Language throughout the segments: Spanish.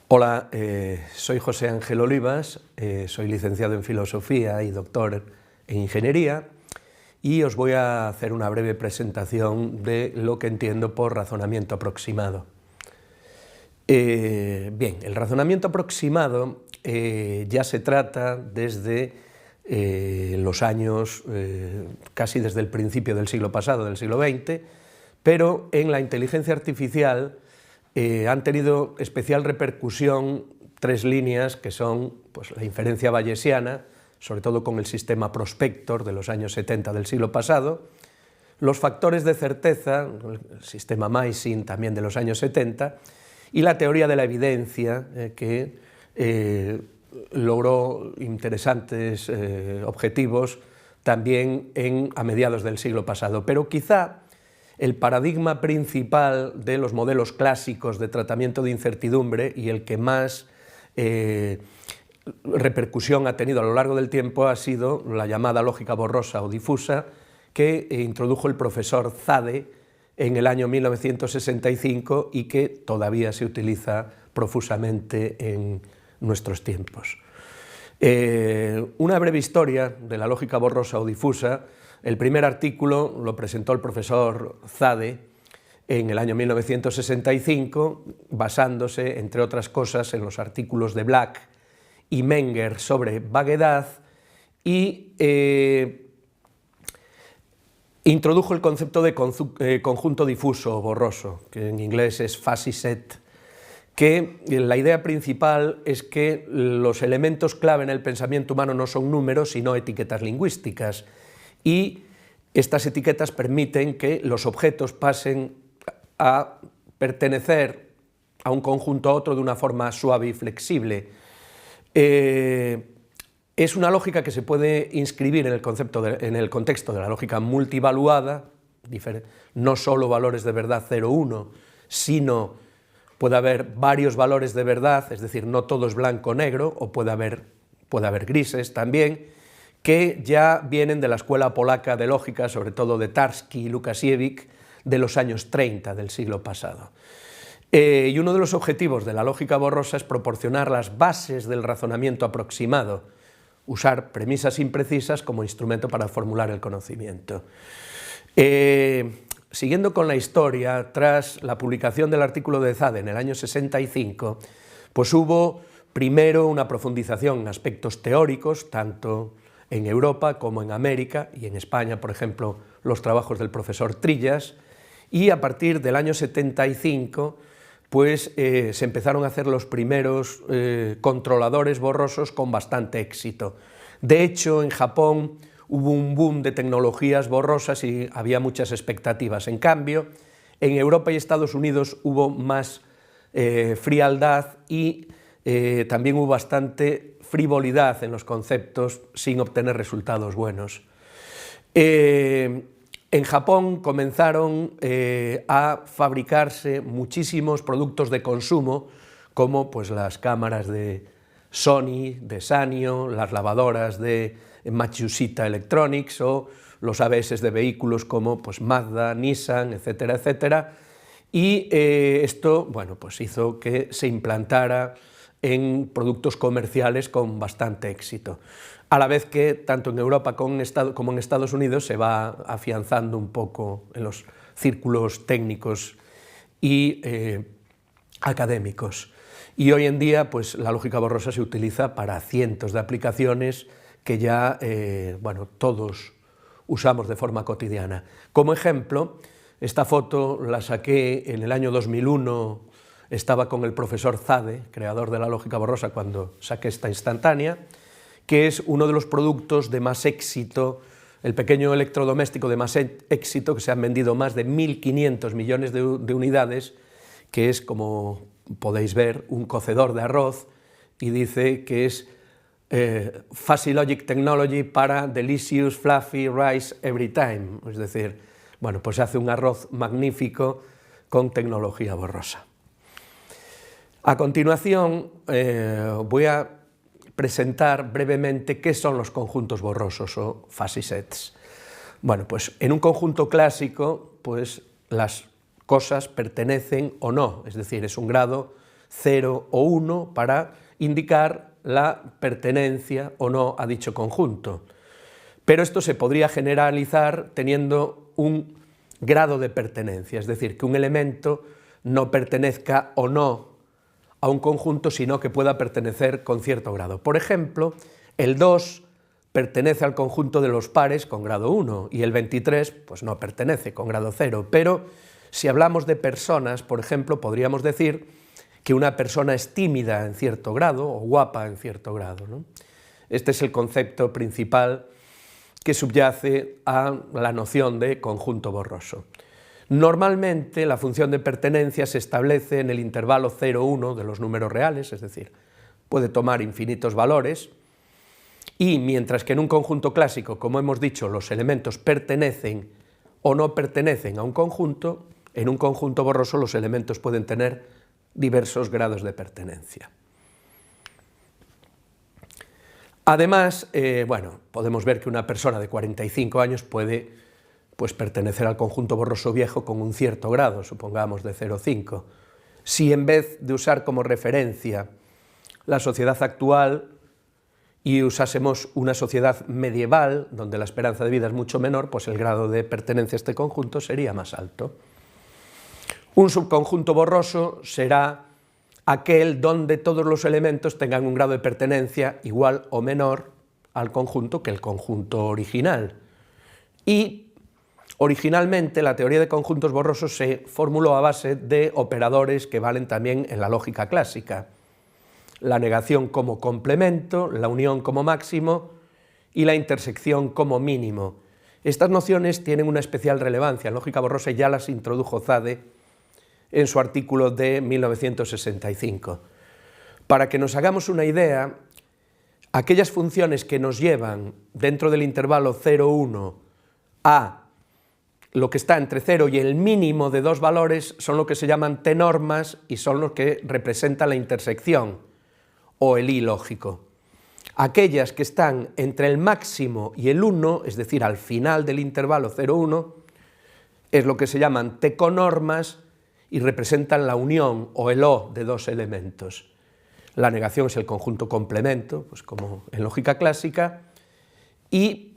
Hola, soy José Ángel Olivas, soy licenciado en Filosofía y doctor en Ingeniería, y os voy a hacer una breve presentación de lo que entiendo por razonamiento aproximado. Bien, el razonamiento aproximado ya se trata desde los años, casi desde el principio del siglo pasado, del siglo XX, pero en la inteligencia artificial han tenido especial repercusión tres líneas que son pues, la inferencia bayesiana, sobre todo con el sistema Prospector de los años 70 del siglo pasado, los factores de certeza, el sistema Maysin también de los años 70, y la teoría de la evidencia, que logró interesantes objetivos también a mediados del siglo pasado. Pero quizá el paradigma principal de los modelos clásicos de tratamiento de incertidumbre y el que más repercusión ha tenido a lo largo del tiempo ha sido la llamada lógica borrosa o difusa, que introdujo el profesor Zade en el año 1965 y que todavía se utiliza profusamente en nuestros tiempos. Una breve historia de la lógica borrosa o difusa. El primer artículo lo presentó el profesor Zade en el año 1965, basándose, entre otras cosas, en los artículos de Black y Menger sobre vaguedad, y introdujo el concepto de conjunto difuso o borroso, que en inglés es fuzzy set, que la idea principal es que los elementos clave en el pensamiento humano no son números, sino etiquetas lingüísticas, y estas etiquetas permiten que los objetos pasen a pertenecer a un conjunto a otro de una forma suave y flexible. Es una lógica que se puede inscribir en el contexto de la lógica multivaluada, no solo valores de verdad 0, 1, sino puede haber varios valores de verdad, es decir, no todo es blanco o negro, o puede haber grises también, que ya vienen de la escuela polaca de lógica, sobre todo de Tarski y Łukasiewicz, de los años 30 del siglo pasado. Y uno de los objetivos de la lógica borrosa es proporcionar las bases del razonamiento aproximado, usar premisas imprecisas como instrumento para formular el conocimiento. Siguiendo con la historia, tras la publicación del artículo de Zade en el año 65, pues hubo primero una profundización en aspectos teóricos, tanto en Europa como en América, y en España, por ejemplo, los trabajos del profesor Trillas, y a partir del año 75 pues, se empezaron a hacer los primeros controladores borrosos con bastante éxito. De hecho, en Japón hubo un boom de tecnologías borrosas y había muchas expectativas. En cambio, en Europa y Estados Unidos hubo más frialdad y también hubo bastante frivolidad en los conceptos sin obtener resultados buenos. En Japón comenzaron a fabricarse muchísimos productos de consumo, como pues, las cámaras de Sony, de Sanyo, las lavadoras de Matsushita Electronics o los ABS de vehículos como pues, Mazda, Nissan, etcétera, etcétera. Y esto bueno, pues hizo que se implantara en productos comerciales con bastante éxito, a la vez que tanto en Europa como en Estados Unidos se va afianzando un poco en los círculos técnicos y académicos. Y hoy en día pues, la lógica borrosa se utiliza para cientos de aplicaciones que ya bueno, todos usamos de forma cotidiana. Como ejemplo, esta foto la saqué en el año 2001, estaba con el profesor Zade, creador de la lógica borrosa, cuando saqué esta instantánea, que es uno de los productos de más éxito, el pequeño electrodoméstico de más éxito, que se han vendido más de 1.500 millones de unidades, que es, como podéis ver, un cocedor de arroz, y dice que es Fuzzy Logic Technology para Delicious Fluffy Rice Every Time, es decir, bueno, pues se hace un arroz magnífico con tecnología borrosa. A continuación voy a presentar brevemente qué son los conjuntos borrosos o fuzzy sets. Bueno, pues en un conjunto clásico, pues las cosas pertenecen o no, es decir, es un grado 0 o 1 para indicar la pertenencia o no a dicho conjunto. Pero esto se podría generalizar teniendo un grado de pertenencia, es decir, que un elemento no pertenezca o no a un conjunto, sino que pueda pertenecer con cierto grado. Por ejemplo, el 2 pertenece al conjunto de los pares con grado 1 y el 23 pues no pertenece con grado 0, pero si hablamos de personas, por ejemplo, podríamos decir que una persona es tímida en cierto grado o guapa en cierto grado, ¿no? Este es el concepto principal que subyace a la noción de conjunto borroso. Normalmente la función de pertenencia se establece en el intervalo 0,1 de los números reales, es decir, puede tomar infinitos valores, y mientras que en un conjunto clásico, como hemos dicho, los elementos pertenecen o no pertenecen a un conjunto, en un conjunto borroso los elementos pueden tener diversos grados de pertenencia. Además, podemos ver que una persona de 45 años puede pertenecer al conjunto borroso viejo con un cierto grado, supongamos de 0,5. Si en vez de usar como referencia la sociedad actual y usásemos una sociedad medieval, donde la esperanza de vida es mucho menor, pues el grado de pertenencia a este conjunto sería más alto. Un subconjunto borroso será aquel donde todos los elementos tengan un grado de pertenencia igual o menor al conjunto que el conjunto original. Y originalmente la teoría de conjuntos borrosos se formuló a base de operadores que valen también en la lógica clásica: la negación como complemento, la unión como máximo y la intersección como mínimo. Estas nociones tienen una especial relevancia en lógica borrosa y ya las introdujo Zade en su artículo de 1965. Para que nos hagamos una idea, aquellas funciones que nos llevan dentro del intervalo 0,1 a lo que está entre 0 y el mínimo de dos valores son lo que se llaman t-normas y son los que representan la intersección o el i-lógico. Aquellas que están entre el máximo y el 1, es decir, al final del intervalo 0,1, es lo que se llaman t-conormas y representan la unión o el o de dos elementos. La negación es el conjunto complemento, pues como en lógica clásica, y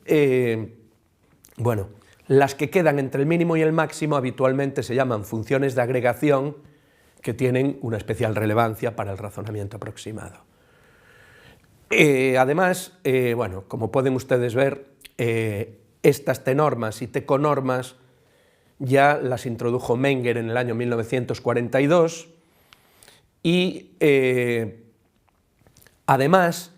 las que quedan entre el mínimo y el máximo habitualmente se llaman funciones de agregación, que tienen una especial relevancia para el razonamiento aproximado. Además, como pueden ustedes ver, estas t-normas y t-conormas ya las introdujo Menger en el año 1942 y además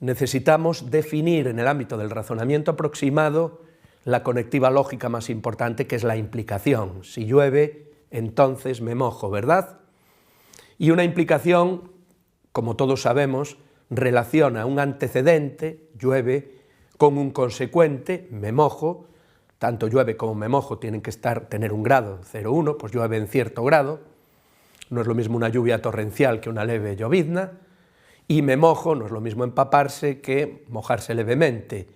necesitamos definir en el ámbito del razonamiento aproximado la conectiva lógica más importante, que es la implicación. Si llueve, entonces me mojo, ¿verdad? Y una implicación, como todos sabemos, relaciona un antecedente, llueve, con un consecuente, me mojo. Tanto llueve como me mojo tienen que tener un grado, 0,1, pues llueve en cierto grado. No es lo mismo una lluvia torrencial que una leve llovizna, y me mojo no es lo mismo empaparse que mojarse levemente.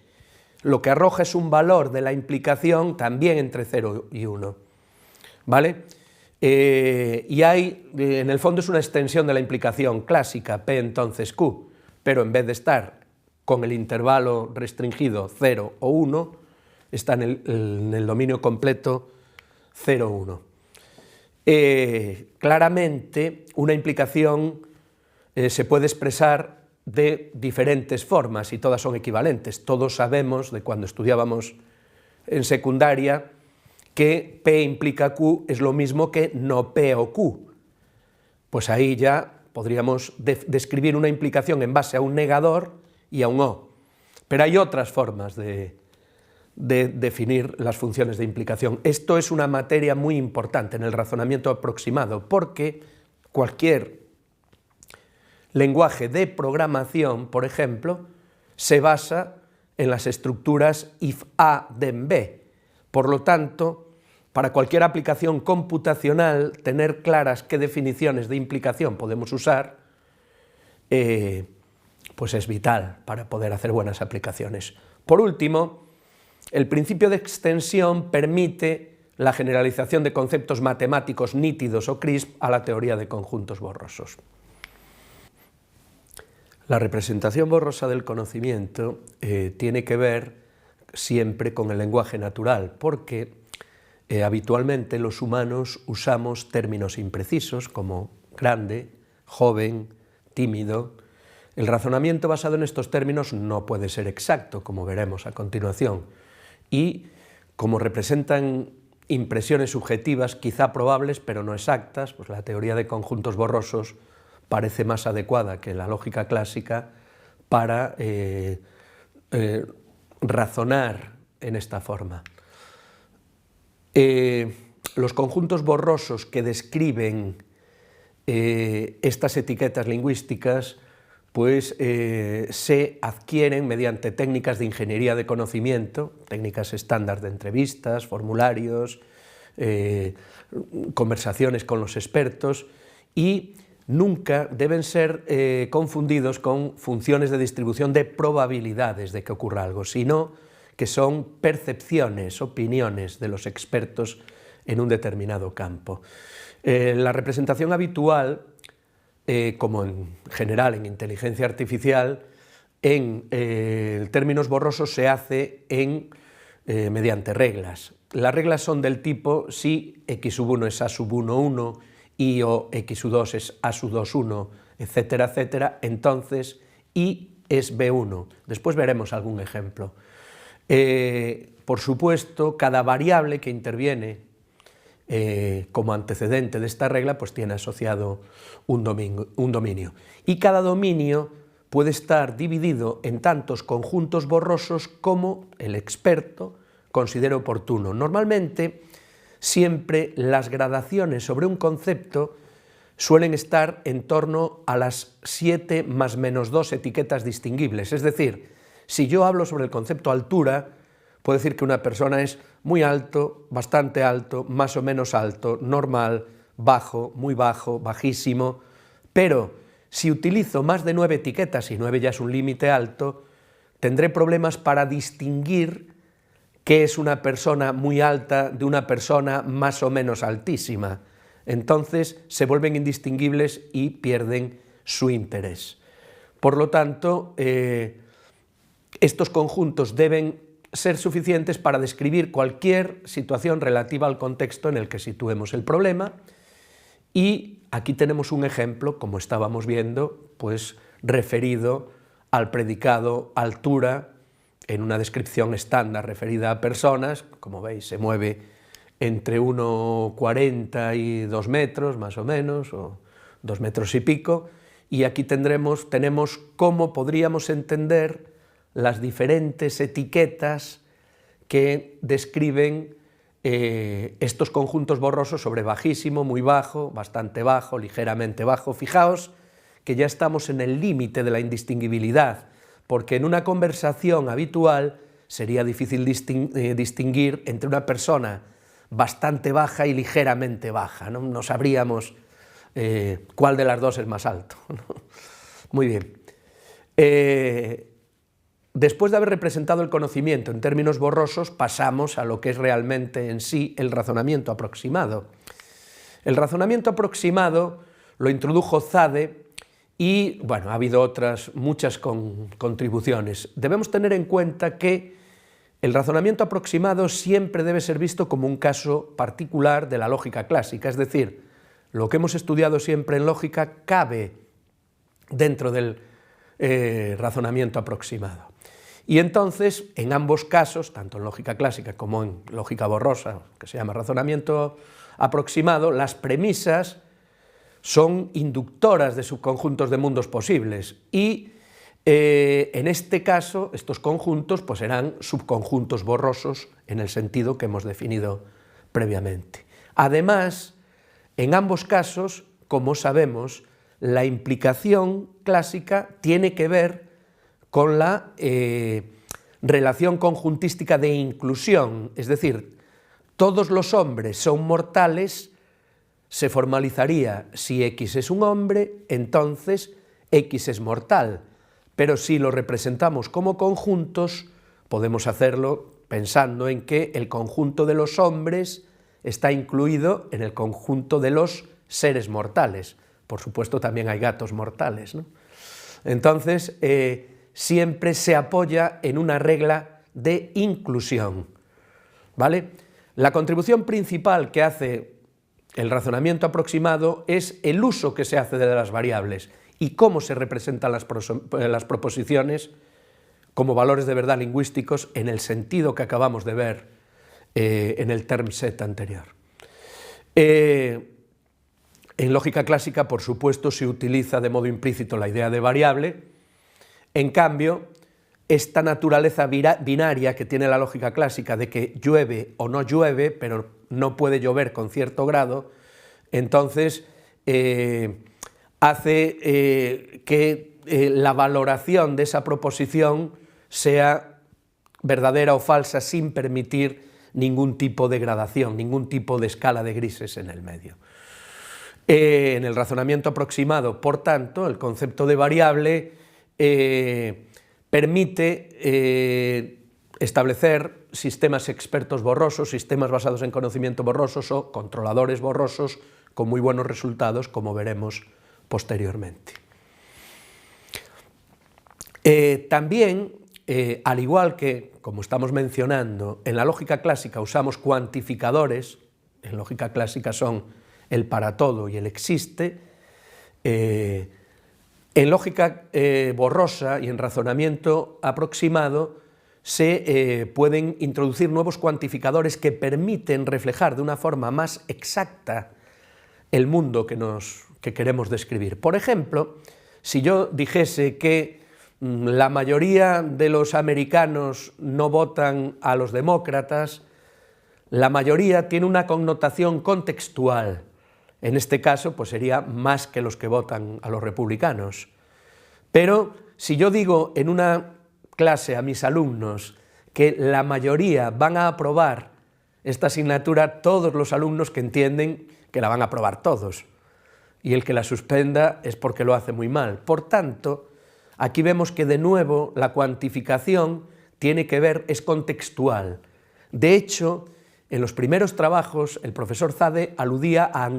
Lo que arroja es un valor de la implicación también entre 0 y 1, ¿vale? Y en el fondo es una extensión de la implicación clásica, P entonces Q, pero en vez de estar con el intervalo restringido 0 o 1, está en el dominio completo 0,1. Claramente, una implicación se puede expresar de diferentes formas y todas son equivalentes. Todos sabemos, de cuando estudiábamos en secundaria, que P implica Q es lo mismo que no P o Q. Pues ahí ya podríamos describir una implicación en base a un negador y a un O. Pero hay otras formas de definir las funciones de implicación. Esto es una materia muy importante en el razonamiento aproximado, porque cualquier lenguaje de programación, por ejemplo, se basa en las estructuras if A, then B. Por lo tanto, para cualquier aplicación computacional, tener claras qué definiciones de implicación podemos usar, pues es vital para poder hacer buenas aplicaciones. Por último, el principio de extensión permite la generalización de conceptos matemáticos nítidos o crisp a la teoría de conjuntos borrosos. La representación borrosa del conocimiento tiene que ver siempre con el lenguaje natural, porque habitualmente los humanos usamos términos imprecisos como grande, joven, tímido. El razonamiento basado en estos términos no puede ser exacto, como veremos a continuación, y como representan impresiones subjetivas, quizá probables, pero no exactas, pues la teoría de conjuntos borrosos parece más adecuada que la lógica clásica para razonar en esta forma. Los conjuntos borrosos que describen estas etiquetas lingüísticas pues se adquieren mediante técnicas de ingeniería de conocimiento, técnicas estándar de entrevistas, formularios, conversaciones con los expertos, y nunca deben ser confundidos con funciones de distribución de probabilidades de que ocurra algo, sino que son percepciones, opiniones de los expertos en un determinado campo. La representación habitual, como en general en inteligencia artificial, en términos borrosos se hace mediante reglas. Las reglas son del tipo si x1 es a1, 1, y o x2 es a2, 1, etcétera, etcétera, entonces y es b1. Después veremos algún ejemplo. Por supuesto, cada variable que interviene como antecedente de esta regla pues tiene asociado un dominio. Y cada dominio puede estar dividido en tantos conjuntos borrosos como el experto considere oportuno. Normalmente, siempre las gradaciones sobre un concepto suelen estar en torno a las 7 más menos 2 etiquetas distinguibles. Es decir, si yo hablo sobre el concepto altura, puedo decir que una persona es muy alto, bastante alto, más o menos alto, normal, bajo, muy bajo, bajísimo, pero si utilizo más de 9 etiquetas, y 9 ya es un límite alto, tendré problemas para distinguir qué es una persona muy alta de una persona más o menos altísima. Entonces se vuelven indistinguibles y pierden su interés. Por lo tanto, estos conjuntos deben ser suficientes para describir cualquier situación relativa al contexto en el que situemos el problema, y aquí tenemos un ejemplo, como estábamos viendo, pues referido al predicado altura en una descripción estándar referida a personas. Como veis, se mueve entre 1,40 y 2 metros, más o menos, o 2 metros y pico, y aquí tenemos cómo podríamos entender las diferentes etiquetas que describen estos conjuntos borrosos sobre bajísimo, muy bajo, bastante bajo, ligeramente bajo. Fijaos que ya estamos en el límite de la indistinguibilidad, porque en una conversación habitual sería difícil distinguir entre una persona bastante baja y ligeramente baja, no sabríamos cuál de las dos es más alto, ¿no? Muy bien. Después de haber representado el conocimiento en términos borrosos, pasamos a lo que es realmente en sí el razonamiento aproximado. El razonamiento aproximado lo introdujo Zade y, bueno, ha habido muchas contribuciones. Debemos tener en cuenta que el razonamiento aproximado siempre debe ser visto como un caso particular de la lógica clásica, es decir, lo que hemos estudiado siempre en lógica cabe dentro del razonamiento aproximado. Y entonces, en ambos casos, tanto en lógica clásica como en lógica borrosa, que se llama razonamiento aproximado, las premisas son inductoras de subconjuntos de mundos posibles, y en este caso estos conjuntos pues serán subconjuntos borrosos en el sentido que hemos definido previamente. Además, en ambos casos, como sabemos, la implicación clásica tiene que ver con la relación conjuntística de inclusión, es decir, todos los hombres son mortales. Se formalizaría si X es un hombre, entonces X es mortal, pero si lo representamos como conjuntos, podemos hacerlo pensando en que el conjunto de los hombres está incluido en el conjunto de los seres mortales. Por supuesto, también hay gatos mortales, ¿no? Entonces, siempre se apoya en una regla de inclusión, ¿vale? La contribución principal que hace el razonamiento aproximado es el uso que se hace de las variables y cómo se representan las proposiciones como valores de verdad lingüísticos en el sentido que acabamos de ver en el term set anterior. En lógica clásica, por supuesto, se utiliza de modo implícito la idea de variable. En cambio, esta naturaleza binaria que tiene la lógica clásica de que llueve o no llueve, pero no puede llover con cierto grado, entonces hace que la valoración de esa proposición sea verdadera o falsa sin permitir ningún tipo de gradación, ningún tipo de escala de grises en el medio. En el razonamiento aproximado, por tanto, el concepto de variable permite establecer sistemas expertos borrosos, sistemas basados en conocimiento borrosos o controladores borrosos con muy buenos resultados, como veremos posteriormente. También, al igual que, como estamos mencionando, en la lógica clásica usamos cuantificadores, en lógica clásica son el para todo y el existe, en lógica borrosa y en razonamiento aproximado se pueden introducir nuevos cuantificadores que permiten reflejar de una forma más exacta el mundo que queremos describir. Por ejemplo, si yo dijese que la mayoría de los americanos no votan a los demócratas, la mayoría tiene una connotación contextual. En este caso, pues sería más que los que votan a los republicanos. Pero si yo digo en una clase a mis alumnos que la mayoría van a aprobar esta asignatura, todos los alumnos que entienden que la van a aprobar todos, y el que la suspenda es porque lo hace muy mal. Por tanto, aquí vemos que de nuevo la cuantificación tiene que ver, es contextual. De hecho, en los primeros trabajos el profesor Zade aludía a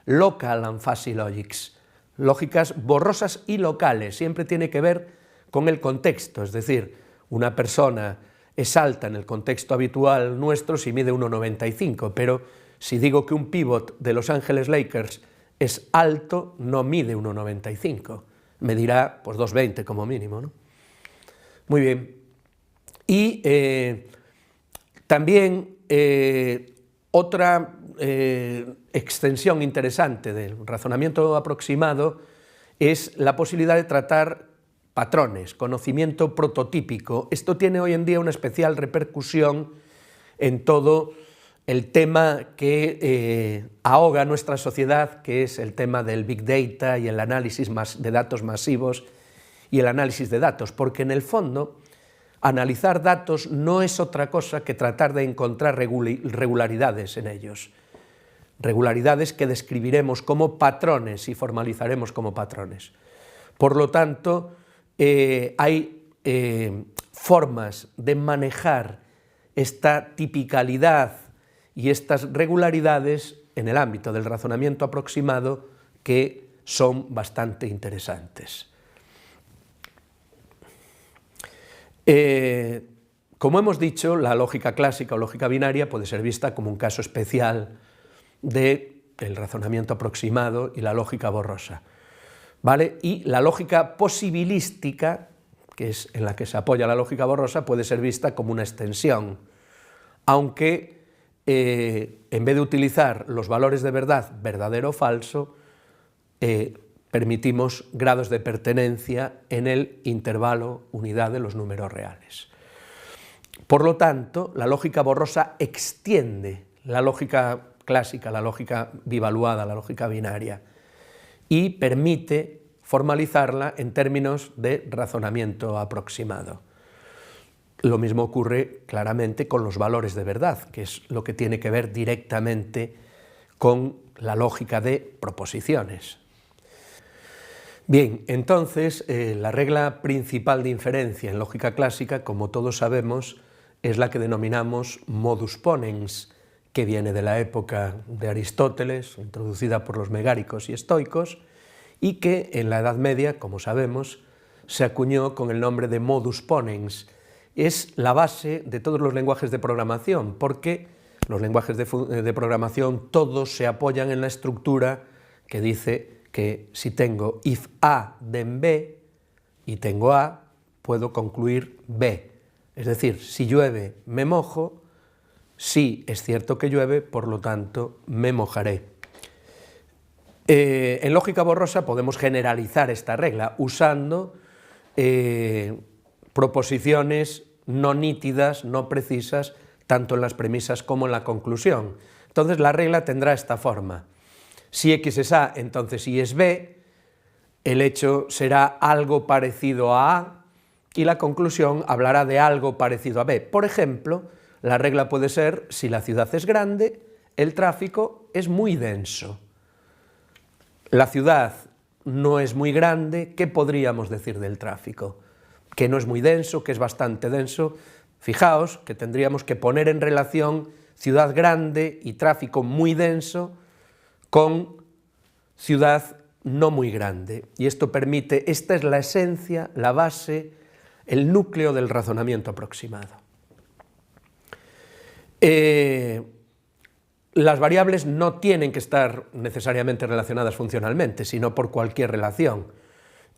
local and fuzzy logics, lógicas borrosas y locales, siempre tiene que ver con el contexto, es decir, una persona es alta en el contexto habitual nuestro si mide 1,95, pero si digo que un pívot de Los Ángeles Lakers es alto, no mide 1,95, medirá pues 2,20 como mínimo, ¿no? Muy bien. Y también otra extensión interesante del razonamiento aproximado es la posibilidad de tratar patrones, conocimiento prototípico. Esto tiene hoy en día una especial repercusión en todo el tema que ahoga nuestra sociedad, que es el tema del Big Data y el análisis de datos masivos y el análisis de datos, porque en el fondo analizar datos no es otra cosa que tratar de encontrar regularidades en ellos, regularidades que describiremos como patrones y formalizaremos como patrones. Por lo tanto, hay formas de manejar esta tipicalidad y estas regularidades en el ámbito del razonamiento aproximado que son bastante interesantes. Como hemos dicho, la lógica clásica o lógica binaria puede ser vista como un caso especial del razonamiento aproximado y la lógica borrosa, ¿vale? Y la lógica posibilística, que es en la que se apoya la lógica borrosa, puede ser vista como una extensión, aunque en vez de utilizar los valores de verdad, verdadero o falso, permitimos grados de pertenencia en el intervalo unidad de los números reales. Por lo tanto, la lógica borrosa extiende la lógica clásica, la lógica bivaluada, la lógica binaria, y permite formalizarla en términos de razonamiento aproximado. Lo mismo ocurre claramente con los valores de verdad, que es lo que tiene que ver directamente con la lógica de proposiciones. Bien, entonces, la regla principal de inferencia en lógica clásica, como todos sabemos, es la que denominamos modus ponens, que viene de la época de Aristóteles, introducida por los megáricos y estoicos, y que en la Edad Media, como sabemos, se acuñó con el nombre de modus ponens. Es la base de todos los lenguajes de programación, porque los lenguajes de programación todos se apoyan en la estructura que dice que si tengo if A then B y tengo A, puedo concluir B. Es decir, si llueve me mojo, si es cierto que llueve, por lo tanto me mojaré. En lógica borrosa podemos generalizar esta regla usando proposiciones no nítidas, no precisas, tanto en las premisas como en la conclusión. Entonces la regla tendrá esta forma. Si X es A, entonces Y es B, el hecho será algo parecido a A y la conclusión hablará de algo parecido a B. Por ejemplo, la regla puede ser, si la ciudad es grande, el tráfico es muy denso. La ciudad no es muy grande, ¿qué podríamos decir del tráfico? Que no es muy denso, que es bastante denso. Fijaos que tendríamos que poner en relación ciudad grande y tráfico muy denso con ciudad no muy grande. Y esto permite, esta es la esencia, la base, el núcleo del razonamiento aproximado. Las variables no tienen que estar necesariamente relacionadas funcionalmente, sino por cualquier relación.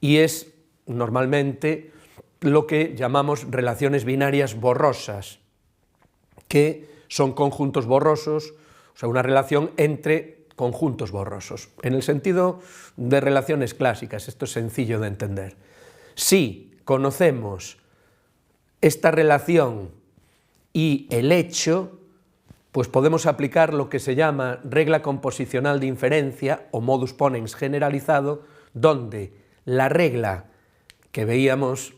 Y es normalmente lo que llamamos relaciones binarias borrosas, que son conjuntos borrosos, o sea, una relación entre conjuntos borrosos. En el sentido de relaciones clásicas, esto es sencillo de entender. Si conocemos esta relación y el hecho, pues podemos aplicar lo que se llama regla composicional de inferencia o modus ponens generalizado, donde la regla que veíamos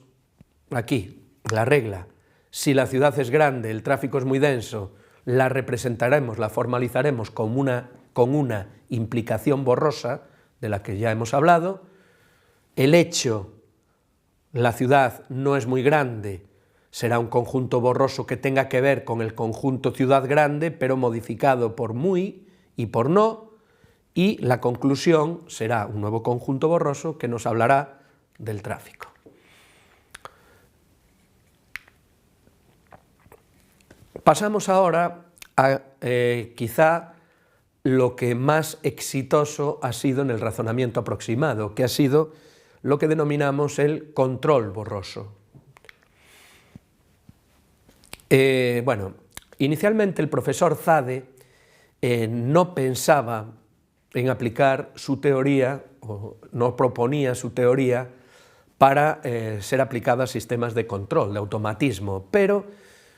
aquí, la regla, si la ciudad es grande, el tráfico es muy denso, la representaremos, la formalizaremos con una implicación borrosa, de la que ya hemos hablado. El hecho, la ciudad no es muy grande, será un conjunto borroso que tenga que ver con el conjunto ciudad grande, pero modificado por muy y por no, y la conclusión será un nuevo conjunto borroso que nos hablará del tráfico. Pasamos ahora a quizá lo que más exitoso ha sido en el razonamiento aproximado, que ha sido lo que denominamos el control borroso. Bueno, inicialmente el profesor Zade no pensaba en aplicar su teoría, o no proponía su teoría para ser aplicada a sistemas de control, de automatismo, pero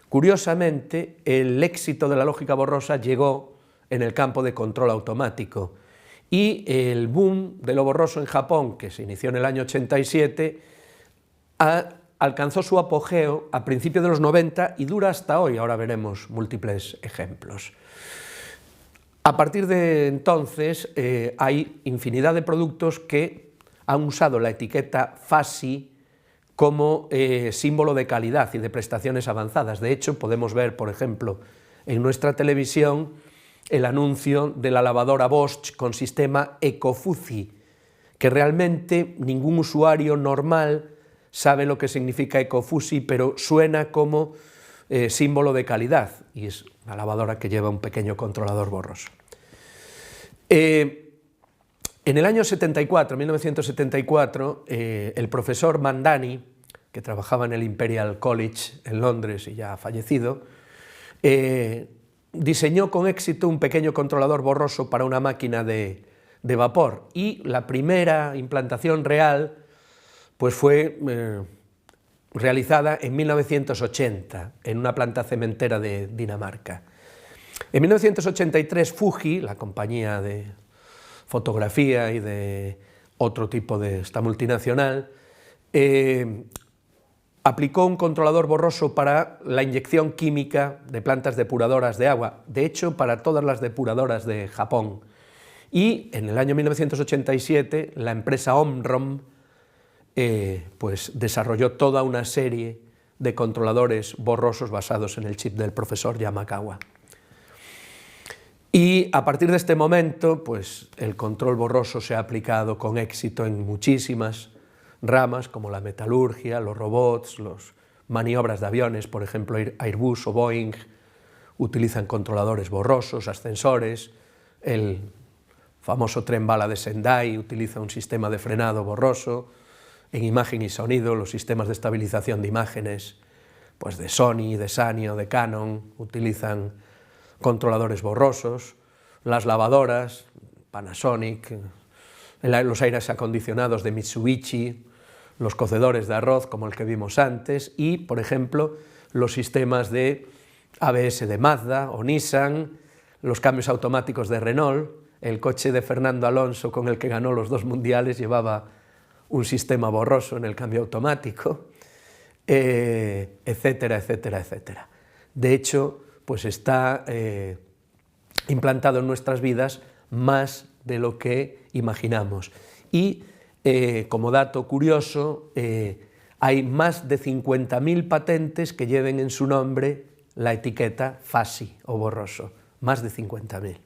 curiosamente el éxito de la lógica borrosa llegó en el campo de control automático y el boom de lo borroso en Japón, que se inició en el año 87, alcanzó su apogeo a principios de los 90 y dura hasta hoy. Ahora veremos múltiples ejemplos. A partir de entonces hay infinidad de productos que han usado la etiqueta FASI como símbolo de calidad y de prestaciones avanzadas. De hecho, podemos ver, por ejemplo, en nuestra televisión el anuncio de la lavadora Bosch con sistema Ecofuzi, que realmente ningún usuario normal sabe lo que significa Ecofuzi, pero suena como símbolo de calidad, y es una lavadora que lleva un pequeño controlador borroso. En el año 74, 1974, el profesor Mandani, que trabajaba en el Imperial College en Londres y ya ha fallecido, diseñó con éxito un pequeño controlador borroso para una máquina de vapor, y la primera implantación real pues fue realizada en 1980 en una planta cementera de Dinamarca. En 1983 Fuji, la compañía de fotografía y de otro tipo de esta multinacional, aplicó un controlador borroso para la inyección química de plantas depuradoras de agua, de hecho para todas las depuradoras de Japón. Y en el año 1987 la empresa Omron pues desarrolló toda una serie de controladores borrosos basados en el chip del profesor Yamakawa. Y a partir de este momento, pues el control borroso se ha aplicado con éxito en muchísimas ramas como la metalurgia, los robots, las maniobras de aviones, por ejemplo Airbus o Boeing, utilizan controladores borrosos, ascensores, el famoso tren bala de Sendai utiliza un sistema de frenado borroso, en imagen y sonido los sistemas de estabilización de imágenes pues de Sony, de Sanyo, de Canon, utilizan controladores borrosos, las lavadoras, Panasonic, los aires acondicionados de Mitsubishi, los cocedores de arroz como el que vimos antes y, por ejemplo, los sistemas de ABS de Mazda o Nissan, los cambios automáticos de Renault, el coche de Fernando Alonso con el que ganó los 2 mundiales llevaba un sistema borroso en el cambio automático, etcétera, etcétera, etcétera. De hecho, pues está implantado en nuestras vidas más de lo que imaginamos. Y, como dato curioso, hay más de 50.000 patentes que lleven en su nombre la etiqueta fuzzy o borroso, más de 50.000.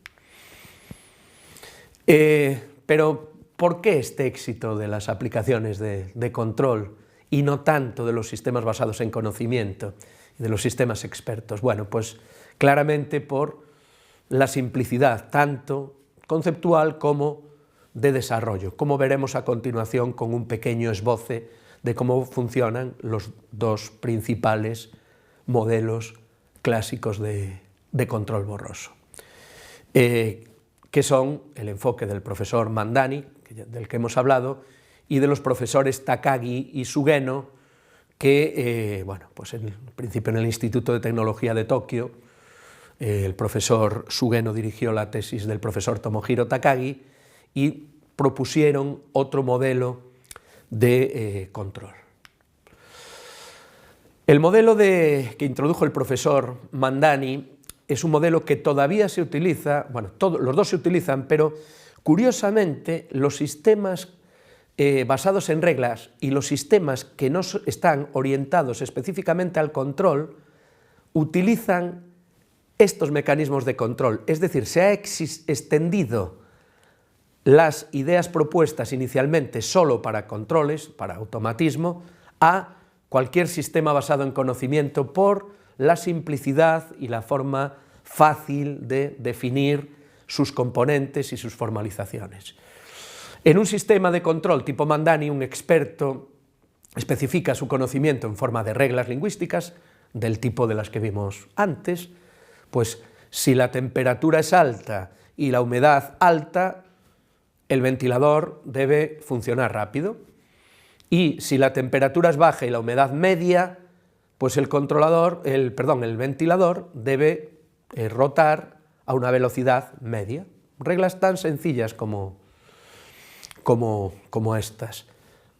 Pero, ¿por qué este éxito de las aplicaciones de control y no tanto de los sistemas basados en conocimiento y de los sistemas expertos? Bueno, pues claramente por la simplicidad, tanto conceptual como de desarrollo, como veremos a continuación con un pequeño esboce de cómo funcionan los 2 principales modelos clásicos de control borroso, que son el enfoque del profesor Mandani, del que hemos hablado, y de los profesores Takagi y Sugeno, que, bueno, pues en principio en el Instituto de Tecnología de Tokio, el profesor Sugeno dirigió la tesis del profesor Tomohiro Takagi y propusieron otro modelo de control. El modelo que introdujo el profesor Mandani es un modelo que todavía se utiliza, bueno, los 2 se utilizan, pero curiosamente los sistemas basados en reglas y los sistemas que no están orientados específicamente al control utilizan estos mecanismos de control, es decir, se ha extendido las ideas propuestas inicialmente solo para controles, para automatismo, a cualquier sistema basado en conocimiento por la simplicidad y la forma fácil de definir sus componentes y sus formalizaciones. En un sistema de control tipo Mandani, un experto especifica su conocimiento en forma de reglas lingüísticas, del tipo de las que vimos antes, pues si la temperatura es alta y la humedad alta, el ventilador debe funcionar rápido, y si la temperatura es baja y la humedad media, pues el ventilador debe rotar a una velocidad media. Reglas tan sencillas como estas.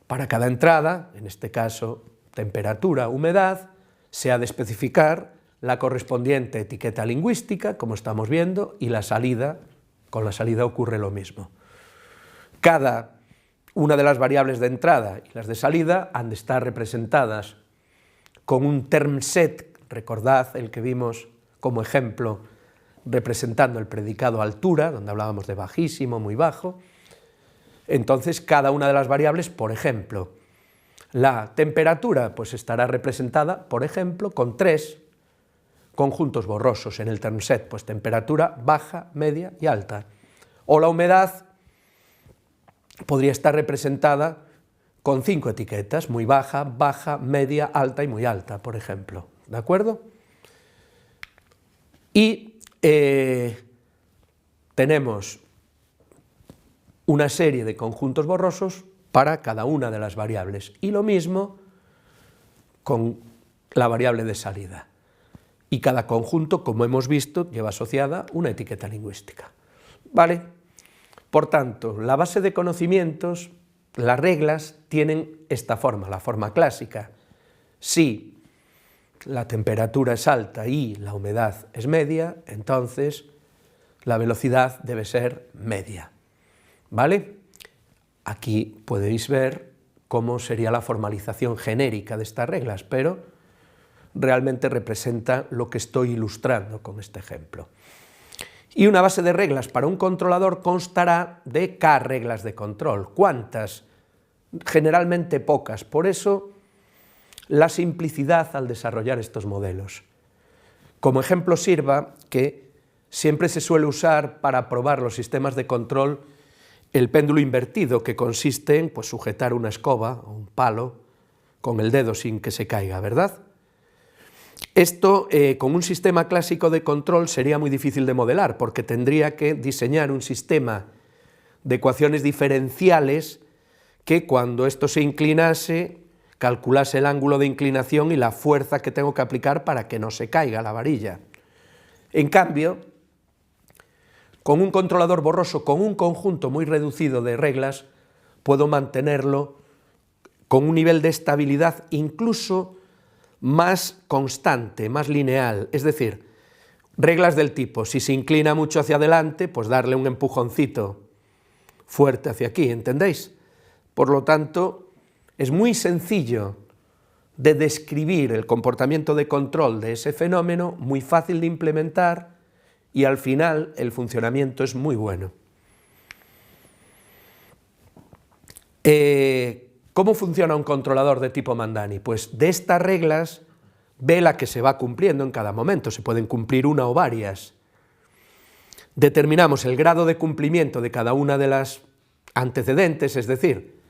Para cada entrada, en este caso temperatura, humedad, se ha de especificar la correspondiente etiqueta lingüística, como estamos viendo, y la salida, con la salida ocurre lo mismo. Cada una de las variables de entrada y las de salida han de estar representadas con un term set, recordad el que vimos como ejemplo representando el predicado altura, donde hablábamos de bajísimo, muy bajo. Entonces cada una de las variables, por ejemplo, la temperatura pues estará representada, por ejemplo, con 3 conjuntos borrosos en el term set, pues temperatura baja, media y alta. O la humedad podría estar representada con 5 etiquetas, muy baja, baja, media, alta y muy alta, por ejemplo. ¿De acuerdo? Y tenemos una serie de conjuntos borrosos para cada una de las variables. Y lo mismo con la variable de salida. Y cada conjunto, como hemos visto, lleva asociada una etiqueta lingüística. ¿Vale? Por tanto, la base de conocimientos, las reglas, tienen esta forma, la forma clásica. Si la temperatura es alta y la humedad es media, entonces la velocidad debe ser media. ¿Vale? Aquí podéis ver cómo sería la formalización genérica de estas reglas, pero realmente representa lo que estoy ilustrando con este ejemplo. Y una base de reglas para un controlador constará de K reglas de control. ¿Cuántas? generalmente pocas. Por eso, la simplicidad al desarrollar estos modelos. Como ejemplo sirva que siempre se suele usar para probar los sistemas de control el péndulo invertido, que consiste en pues, sujetar una escoba o un palo con el dedo sin que se caiga, ¿verdad? Esto, con un sistema clásico de control, sería muy difícil de modelar, porque tendría que diseñar un sistema de ecuaciones diferenciales que cuando esto se inclinase, calculase el ángulo de inclinación y la fuerza que tengo que aplicar para que no se caiga la varilla. En cambio, con un controlador borroso, con un conjunto muy reducido de reglas, puedo mantenerlo con un nivel de estabilidad incluso más constante, más lineal, es decir, reglas del tipo, si se inclina mucho hacia adelante, pues darle un empujoncito fuerte hacia aquí, ¿entendéis? Por lo tanto, es muy sencillo de describir el comportamiento de control de ese fenómeno, muy fácil de implementar y al final el funcionamiento es muy bueno. ¿Cómo funciona un controlador de tipo Mandani? Pues de estas reglas ve la que se va cumpliendo en cada momento, se pueden cumplir una o varias. Determinamos el grado de cumplimiento de cada una de las antecedentes, es decir,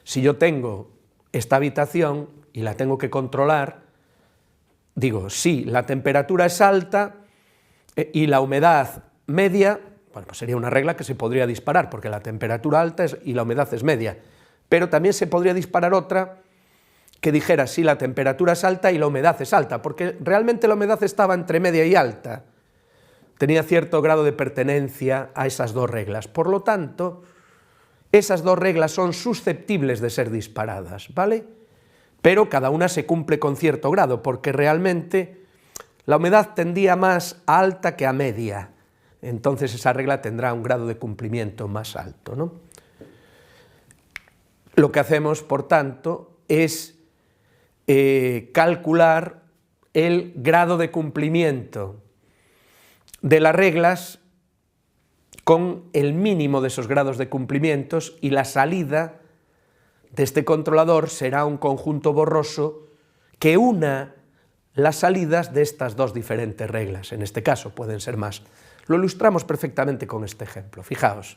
si yo tengo esta habitación y la tengo que controlar, digo, si la temperatura es alta y la humedad media, bueno, pues sería una regla que se podría disparar, porque la temperatura alta y la humedad es media, pero también se podría disparar otra que dijera si la temperatura es alta y la humedad es alta, porque realmente la humedad estaba entre media y alta, tenía cierto grado de pertenencia a esas dos reglas, por lo tanto, esas dos reglas son susceptibles de ser disparadas, ¿vale? Pero cada una se cumple con cierto grado, porque realmente la humedad tendía más a alta que a media, entonces esa regla tendrá un grado de cumplimiento más alto, ¿no? Lo que hacemos, por tanto, es calcular el grado de cumplimiento de las reglas con el mínimo de esos grados de cumplimientos y la salida de este controlador será un conjunto borroso que una las salidas de estas dos diferentes reglas, en este caso pueden ser más. Lo ilustramos perfectamente con este ejemplo, fijaos.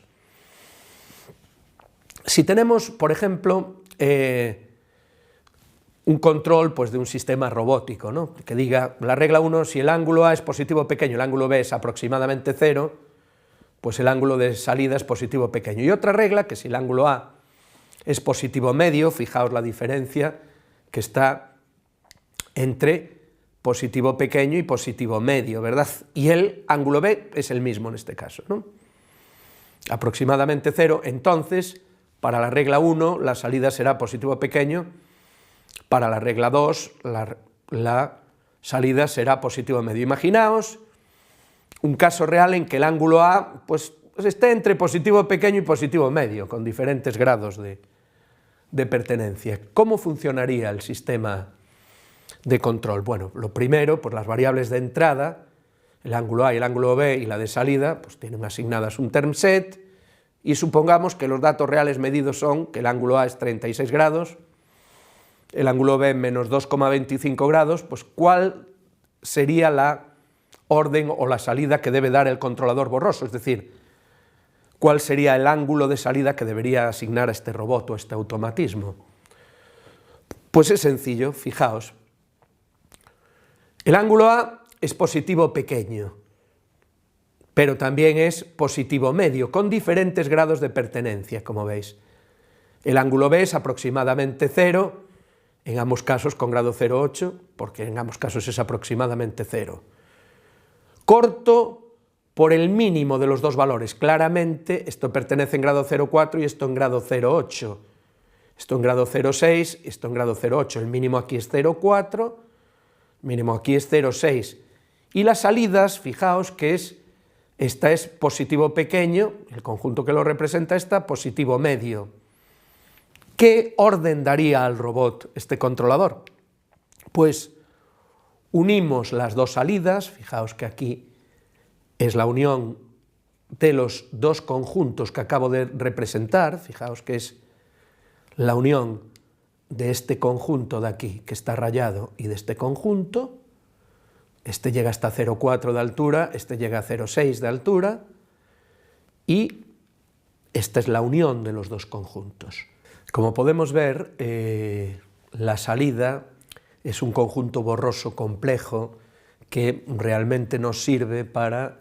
Si tenemos, por ejemplo, un control pues, de un sistema robótico, ¿no? Que diga, la regla 1, si el ángulo A es positivo pequeño, el ángulo B es aproximadamente 0, pues el ángulo de salida es positivo pequeño. Y otra regla, que si el ángulo A es positivo medio, fijaos la diferencia que está entre positivo pequeño y positivo medio, ¿verdad? Y el ángulo B es el mismo en este caso, ¿no? Aproximadamente 0, entonces, para la regla 1, la salida será positivo pequeño, para la regla 2, la salida será positivo medio. Imaginaos un caso real en que el ángulo A pues, esté entre positivo pequeño y positivo medio, con diferentes grados de pertenencia. ¿Cómo funcionaría el sistema de control? Bueno, lo primero, pues las variables de entrada, el ángulo A y el ángulo B y la de salida, pues tienen asignadas un term set, y supongamos que los datos reales medidos son que el ángulo A es 36 grados, el ángulo B menos 2,25 grados, pues ¿cuál sería la orden o la salida que debe dar el controlador borroso? Es decir, ¿cuál sería el ángulo de salida que debería asignar a este robot o a este automatismo? Pues es sencillo, fijaos. El ángulo A es positivo pequeño, pero también es positivo medio, con diferentes grados de pertenencia, como veis. El ángulo B es aproximadamente 0, en ambos casos con grado 0,8, porque en ambos casos es aproximadamente 0. Corto por el mínimo de los dos valores, claramente esto pertenece en grado 0,4 y esto en grado 0,8. Esto en grado 0,6, esto en grado 0,8, el mínimo aquí es 0,4, el mínimo aquí es 0,6. Y las salidas, fijaos que esta es positivo pequeño, el conjunto que lo representa está positivo medio. ¿Qué orden daría al robot este controlador? Pues unimos las dos salidas, fijaos que aquí es la unión de los dos conjuntos que acabo de representar, fijaos que es la unión de este conjunto de aquí, que está rayado, y de este conjunto. Este llega hasta 0,4 de altura, este llega a 0,6 de altura, y esta es la unión de los dos conjuntos. Como podemos ver, la salida es un conjunto borroso complejo que realmente nos sirve para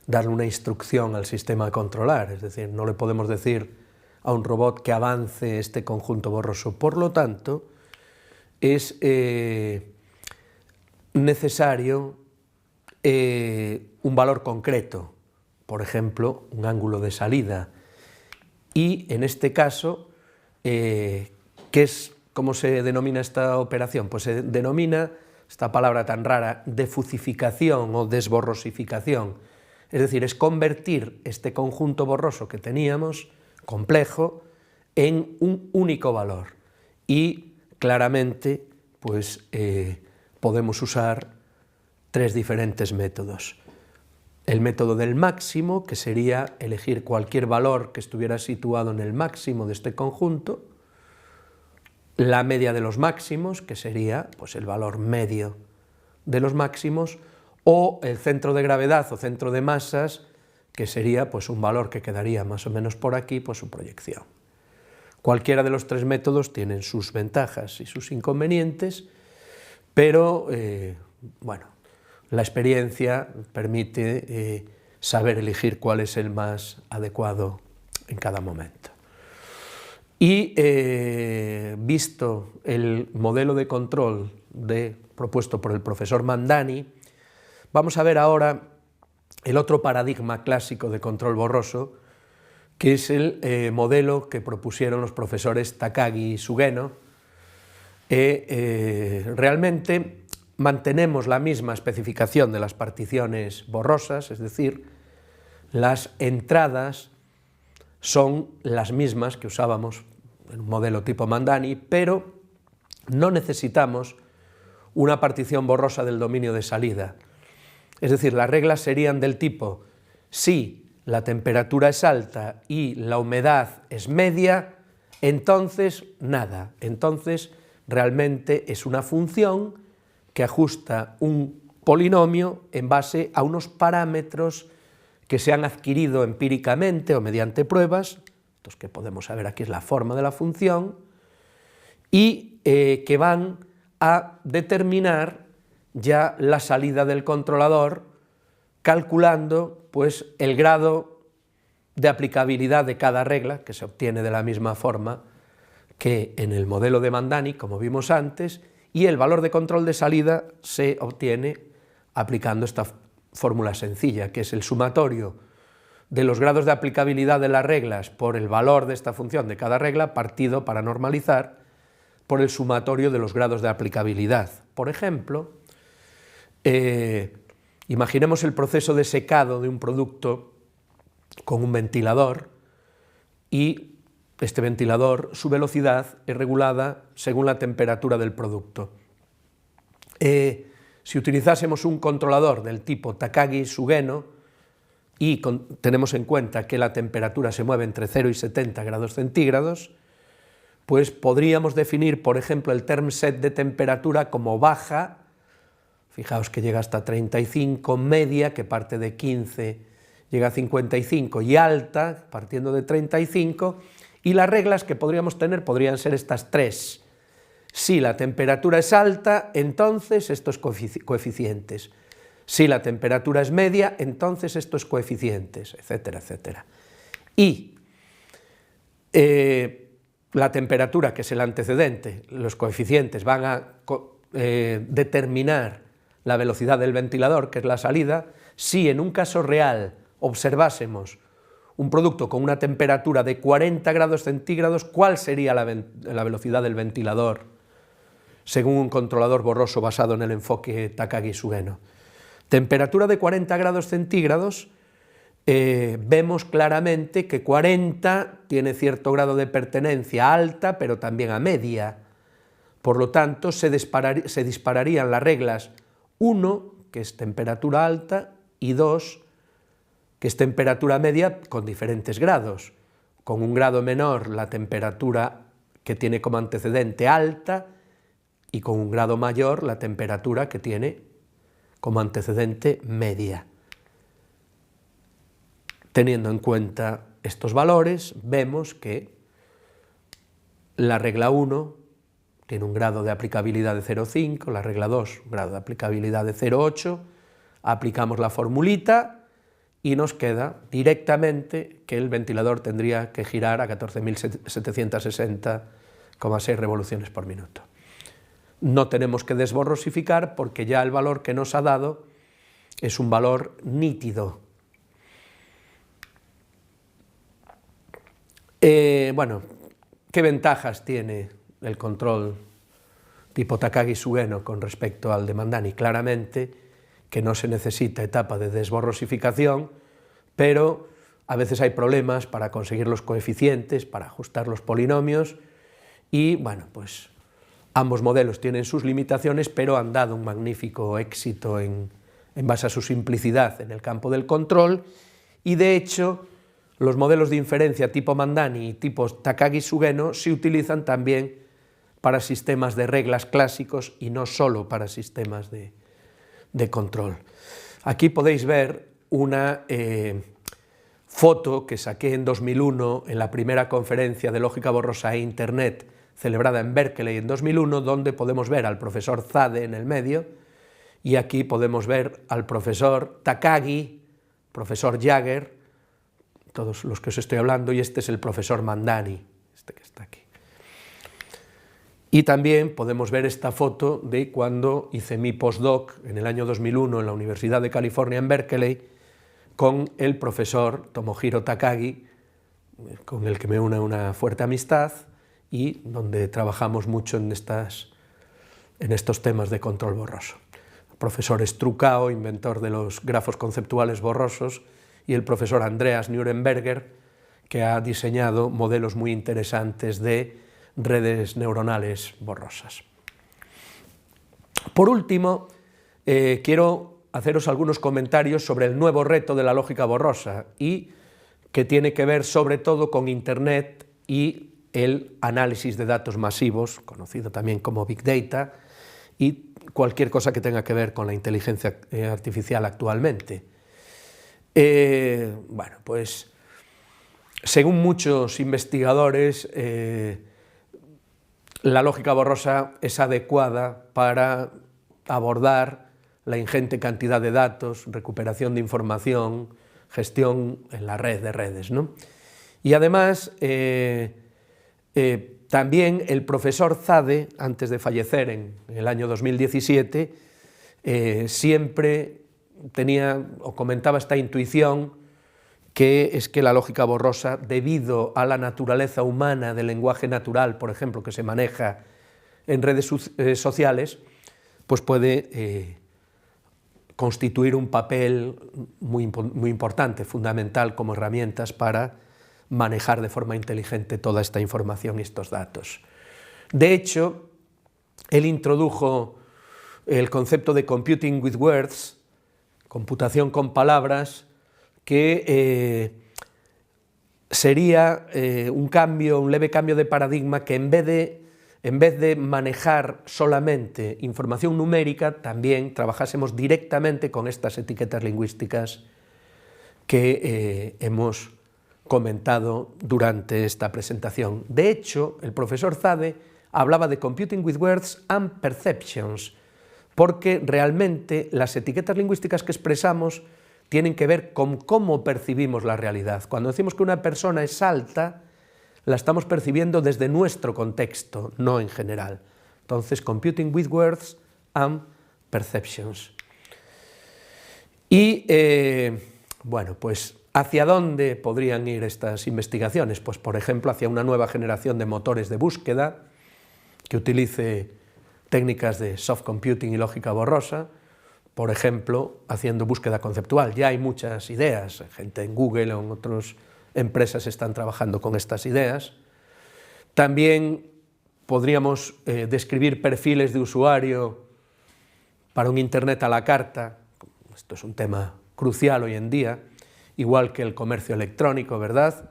darle una instrucción al sistema a controlar, es decir, no le podemos decir a un robot que avance este conjunto borroso. Por lo tanto, es necesario un valor concreto, por ejemplo, un ángulo de salida. Y en este caso, ¿cómo se denomina esta operación? Pues se denomina, esta palabra tan rara, defucificación o desborrosificación. Es decir, es convertir este conjunto borroso que teníamos, complejo, en un único valor. Y claramente, pues, podemos usar tres diferentes métodos. El método del máximo, que sería elegir cualquier valor que estuviera situado en el máximo de este conjunto, la media de los máximos, que sería pues, el valor medio de los máximos, o el centro de gravedad o centro de masas, que sería pues, un valor que quedaría más o menos por aquí, pues su proyección. Cualquiera de los tres métodos tienen sus ventajas y sus inconvenientes, pero bueno, la experiencia permite saber elegir cuál es el más adecuado en cada momento. Y visto el modelo de control propuesto por el profesor Mandani, vamos a ver ahora el otro paradigma clásico de control borroso, que es el modelo que propusieron los profesores Takagi y Sugeno. Realmente mantenemos la misma especificación de las particiones borrosas, es decir, las entradas son las mismas que usábamos en un modelo tipo Mandani, pero no necesitamos una partición borrosa del dominio de salida. Es decir, las reglas serían del tipo, si la temperatura es alta y la humedad es media, entonces nada, entonces realmente es una función que ajusta un polinomio en base a unos parámetros que se han adquirido empíricamente o mediante pruebas, estos que podemos saber aquí es la forma de la función, y que van a determinar ya la salida del controlador calculando pues, el grado de aplicabilidad de cada regla, que se obtiene de la misma forma que en el modelo de Mandani, como vimos antes, y el valor de control de salida se obtiene aplicando esta fórmula sencilla, que es el sumatorio de los grados de aplicabilidad de las reglas por el valor de esta función de cada regla, partido para normalizar por el sumatorio de los grados de aplicabilidad. Por ejemplo, imaginemos el proceso de secado de un producto con un ventilador y este ventilador, su velocidad es regulada según la temperatura del producto. Si utilizásemos un controlador del tipo Takagi-Sugeno y tenemos en cuenta que la temperatura se mueve entre 0 y 70 grados centígrados, pues podríamos definir, por ejemplo, el term set de temperatura como baja, fijaos que llega hasta 35, media, que parte de 15, llega a 55, y alta, partiendo de 35, y las reglas que podríamos tener podrían ser estas tres. Si la temperatura es alta, entonces estos coeficientes. Si la temperatura es media, entonces estos coeficientes, etcétera, etcétera. Y la temperatura, que es el antecedente, los coeficientes van a determinar la velocidad del ventilador, que es la salida. Si en un caso real observásemos un producto con una temperatura de 40 grados centígrados, ¿cuál sería la velocidad del ventilador según un controlador borroso basado en el enfoque Takagi-Sugeno? Temperatura de 40 grados centígrados, vemos claramente que 40 tiene cierto grado de pertenencia alta, pero también a media. Por lo tanto, se dispararían las reglas 1, que es temperatura alta, y 2, que es temperatura media con diferentes grados. Con un grado menor la temperatura que tiene como antecedente alta y con un grado mayor la temperatura que tiene como antecedente media. Teniendo en cuenta estos valores, vemos que la regla 1 tiene un grado de aplicabilidad de 0,5, la regla 2 un grado de aplicabilidad de 0,8, aplicamos la formulita y nos queda directamente que el ventilador tendría que girar a 14.760,6 revoluciones por minuto. No tenemos que desborrosificar porque ya el valor que nos ha dado es un valor nítido. Bueno, ¿qué ventajas tiene el control tipo Takagi-Sugeno con respecto al de Mandani? Claramente que no se necesita etapa de desborrosificación, pero a veces hay problemas para conseguir los coeficientes, para ajustar los polinomios, y bueno, pues ambos modelos tienen sus limitaciones, pero han dado un magnífico éxito en base a su simplicidad en el campo del control, y de hecho los modelos de inferencia tipo Mandani y tipo Takagi-Sugeno se utilizan también para sistemas de reglas clásicos y no solo para sistemas de control. Aquí podéis ver una foto que saqué en 2001 en la primera conferencia de lógica borrosa e Internet celebrada en Berkeley en 2001, donde podemos ver al profesor Zade en el medio, y aquí podemos ver al profesor Takagi, profesor Jagger, todos los que os estoy hablando, y este es el profesor Mandani, este que está aquí. Y también podemos ver esta foto de cuando hice mi postdoc en el año 2001 en la Universidad de California en Berkeley con el profesor Tomohiro Takagi, con el que me une una fuerte amistad y donde trabajamos mucho en estos temas de control borroso. El profesor Strucao, inventor de los grafos conceptuales borrosos, y el profesor Andreas Neurenberger, que ha diseñado modelos muy interesantes de redes neuronales borrosas. Por último, quiero haceros algunos comentarios sobre el nuevo reto de la lógica borrosa y que tiene que ver sobre todo con Internet y el análisis de datos masivos, conocido también como Big Data, y cualquier cosa que tenga que ver con la inteligencia artificial actualmente. Bueno, pues según muchos investigadores, la lógica borrosa es adecuada para abordar la ingente cantidad de datos, recuperación de información, gestión en la red de redes, ¿no? Y además, también el profesor Zade, antes de fallecer en el año 2017, siempre tenía o comentaba esta intuición, que es que la lógica borrosa, debido a la naturaleza humana del lenguaje natural, por ejemplo, que se maneja en redes sociales, pues puede constituir un papel muy importante, fundamental como herramientas para manejar de forma inteligente toda esta información y estos datos. De hecho, él introdujo el concepto de computing with words, computación con palabras, que sería un leve cambio de paradigma, que en vez de manejar solamente información numérica, también trabajásemos directamente con estas etiquetas lingüísticas que hemos comentado durante esta presentación. De hecho, el profesor Zade hablaba de computing with words and perceptions, porque realmente las etiquetas lingüísticas que expresamos tienen que ver con cómo percibimos la realidad. Cuando decimos que una persona es alta, la estamos percibiendo desde nuestro contexto, no en general. Entonces, computing with words and perceptions. Y, bueno, pues, ¿hacia dónde podrían ir estas investigaciones? Pues, por ejemplo, hacia una nueva generación de motores de búsqueda que utilice técnicas de soft computing y lógica borrosa, por ejemplo, haciendo búsqueda conceptual. Ya hay muchas ideas, gente en Google o en otras empresas están trabajando con estas ideas. También podríamos describir perfiles de usuario para un Internet a la carta. Esto es un tema crucial hoy en día, igual que el comercio electrónico, ¿verdad?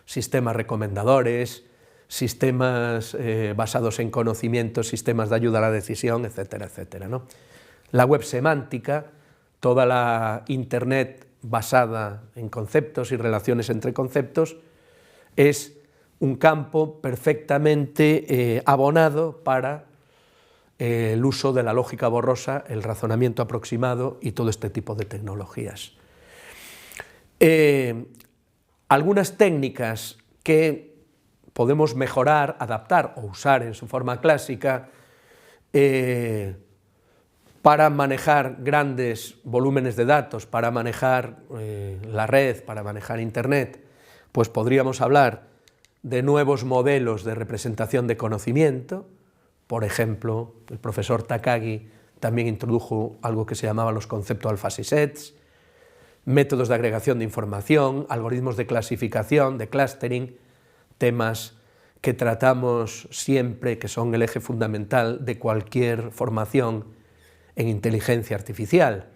Sistemas recomendadores, sistemas basados en conocimiento, sistemas de ayuda a la decisión, etcétera, etcétera, ¿no? La web semántica, toda la Internet basada en conceptos y relaciones entre conceptos, es un campo perfectamente abonado para el uso de la lógica borrosa, el razonamiento aproximado y todo este tipo de tecnologías. Algunas técnicas que podemos mejorar, adaptar o usar en su forma clásica para manejar grandes volúmenes de datos, para manejar la red, para manejar Internet, pues podríamos hablar de nuevos modelos de representación de conocimiento. Por ejemplo, el profesor Takagi también introdujo algo que se llamaba los conceptual fuzzy sets, métodos de agregación de información, algoritmos de clasificación, de clustering, temas que tratamos siempre, que son el eje fundamental de cualquier formación en inteligencia artificial.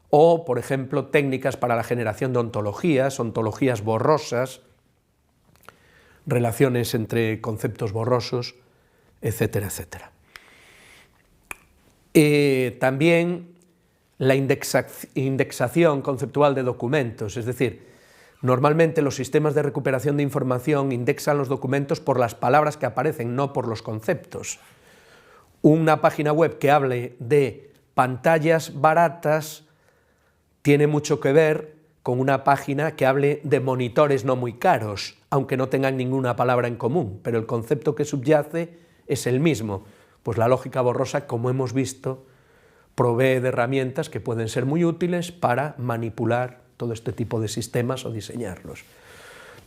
O, por ejemplo, técnicas para la generación de ontologías borrosas, relaciones entre conceptos borrosos, etcétera, etcétera. También la indexación conceptual de documentos, es decir, normalmente los sistemas de recuperación de información indexan los documentos por las palabras que aparecen, no por los conceptos. Una página web que hable de pantallas baratas tiene mucho que ver con una página que hable de monitores no muy caros, aunque no tengan ninguna palabra en común, pero el concepto que subyace es el mismo. Pues la lógica borrosa, como hemos visto, provee de herramientas que pueden ser muy útiles para manipular todo este tipo de sistemas o diseñarlos.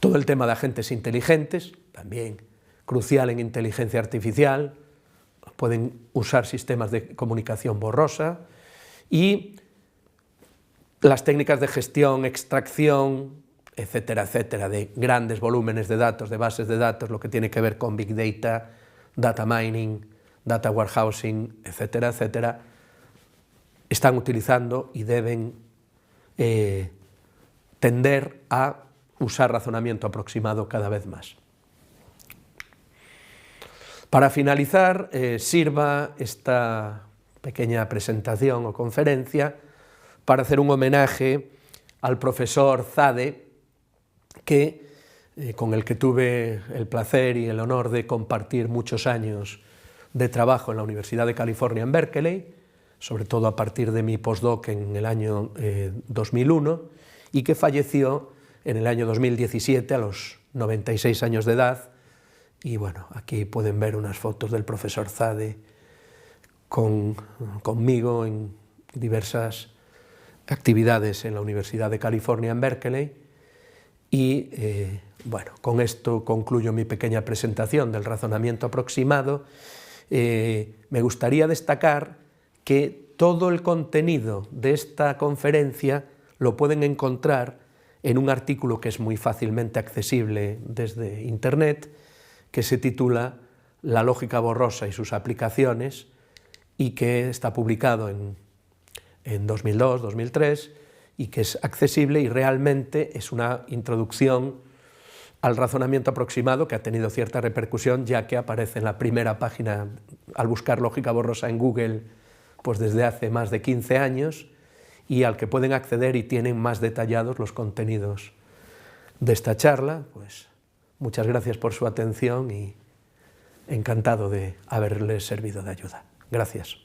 Todo el tema de agentes inteligentes, también crucial en inteligencia artificial, pueden usar sistemas de comunicación borrosa, y las técnicas de gestión, extracción, etcétera, etcétera, de grandes volúmenes de datos, de bases de datos, lo que tiene que ver con Big Data, Data Mining, Data Warehousing, etcétera, etcétera, están utilizando y deben tender a usar razonamiento aproximado cada vez más. Para finalizar, sirva esta pequeña presentación o conferencia para hacer un homenaje al profesor Zade, con el que tuve el placer y el honor de compartir muchos años de trabajo en la Universidad de California en Berkeley, sobre todo a partir de mi postdoc en el año 2001, y que falleció en el año 2017 a los 96 años de edad. Y bueno, aquí pueden ver unas fotos del profesor Zade conmigo en diversas actividades en la Universidad de California en Berkeley. Y bueno, con esto concluyo mi pequeña presentación del razonamiento aproximado. Me gustaría destacar que todo el contenido de esta conferencia lo pueden encontrar en un artículo que es muy fácilmente accesible desde Internet, que se titula La lógica borrosa y sus aplicaciones, y que está publicado en 2002-2003, y que es accesible y realmente es una introducción al razonamiento aproximado que ha tenido cierta repercusión, ya que aparece en la primera página al buscar lógica borrosa en Google pues desde hace más de 15 años, y al que pueden acceder y tienen más detallados los contenidos de esta charla. Pues muchas gracias por su atención y encantado de haberles servido de ayuda. Gracias.